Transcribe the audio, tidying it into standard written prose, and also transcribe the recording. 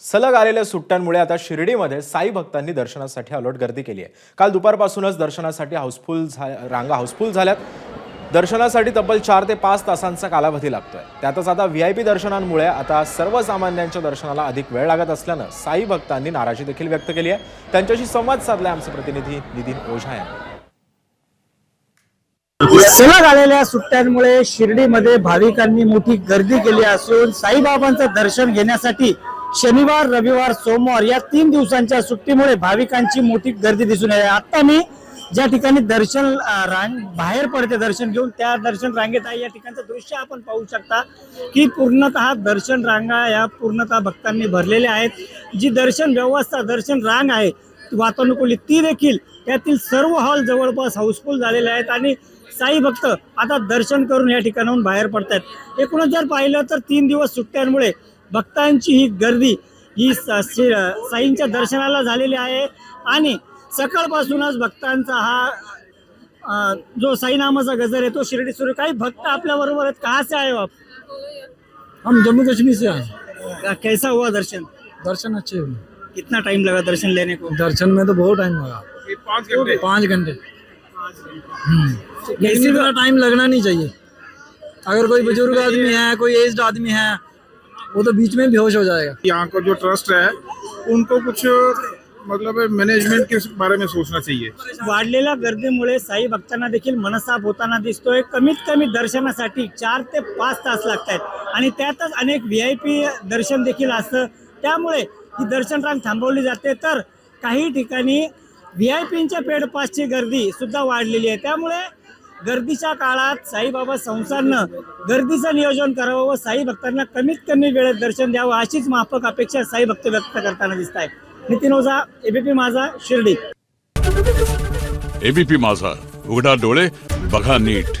सलग आलेल्या सुट्ट्यांमुळे आता शिर्डीमध्ये साई भक्तांनी दर्शनासाठी अलर्ट गर्दी केली आहे। काल दुपारपासूनच दर्शनासाठी रांगा हाऊसफुल झाल्यात। दर्शनासाठी तब्बल 4 ते 5 तासांचा कालावधी लागतोय। त्यातच आता व्हीआयपी दर्शनांमुळे आता सर्वसामान्यांच्या दर्शनाला अधिक वेळ लागत असल्यानं साई भक्तांनी नाराजी देखील व्यक्त केली आहे। त्यांच्याशी संवाद साधलाय आमचे प्रतिनिधी नितीन ओझा यांनी। सलग आलेल्या सुट्ट्यांमुळे शिर्डीमध्ये भाविकांनी मोठी गर्दी केली असून साईबाबांचं दर्शन घेण्यासाठी शनिवार, रविवार, सोमवार या 3 दिवसांच्या सुट्टीमुळे भाविकांची मोठी गर्दी दिसून येते। आता मी ज्या ठिकाणी दर्शन बाहेर पडते दर्शन घेऊन, त्या दर्शन रांगेत आहे। या ठिकाणचं दृश्य आपण पाहू शकता की पूर्णतः दर्शन रांगा या पूर्णतः भक्तांनी भरलेल्या आहेत। जी दर्शन व्यवस्था, दर्शन रांग आहे वातानुकूलित, ती देखील त्यातील सर्व हॉल जवळपास हाऊसफुल झालेले आहेत आणि साई भक्त आता दर्शन करून या ठिकाणाहून बाहेर पडतात। एकूणच जर पाहिलं तर 3 दिवस सुट्ट्यांमुळे भक्तांची ही गर्दी ही साईंच्या दर्शनाला झालेली आहे आणि सकाळपासूनच भक्तांचा हा जो साई नामाचा गजर आहे तो शिर्डी सुरू। काही भक्त आपल्या बरोबर आहेत। कहाँ से आए हो आप? हम जम्मू कश्मीर से आए। कैसा हुआ दर्शन? दर्शन अच्छे हुए। कितना टाइम लगा दर्शन लेने को? दर्शन में तो बहुत टाइम लगा, 5 घंटे। लेकिन इतना टाइम लगना नहीं चाहिए। अगर कोई बुजुर्ग आदमी है, कोई एज्ड आदमी है, वो तो बीच में बेहोश हो जाएगा। यहाँ का जो ट्रस्ट है उनको कुछ मतलब मैनेजमेंट के बारे में सोचना चाहिए। वाढलेल्या गर्दीमुळे साई भक्तांना देखील मनस्ताप होताना दिसतोय। कमीत कमी दर्शनासाठी 4 ते 5 तास लागतात आणि त्यातच अनेक व्हीआयपी दर्शन देखील असतं। त्यामुळे ही दर्शन रांग थांबवली जाते, तर काही ठिकाणी व्हीआयपींच्या पेड पासची गर्दी सुद्धा वाढलेली आहे। त्यामुळे गर्दीच्या काळात साईबाबा संस्थांनं गर्दीचं नियोजन करावं व साई भक्तांना कमीत कमी वेळेत दर्शन द्यावं अशीच माफक अपेक्षा साई भक्त व्यक्त करताना दिसत आहे। नितीन ओझा, एबीपी माझा, शिर्डी। एबीपी माझा, उघडा डोळे बघा नीट।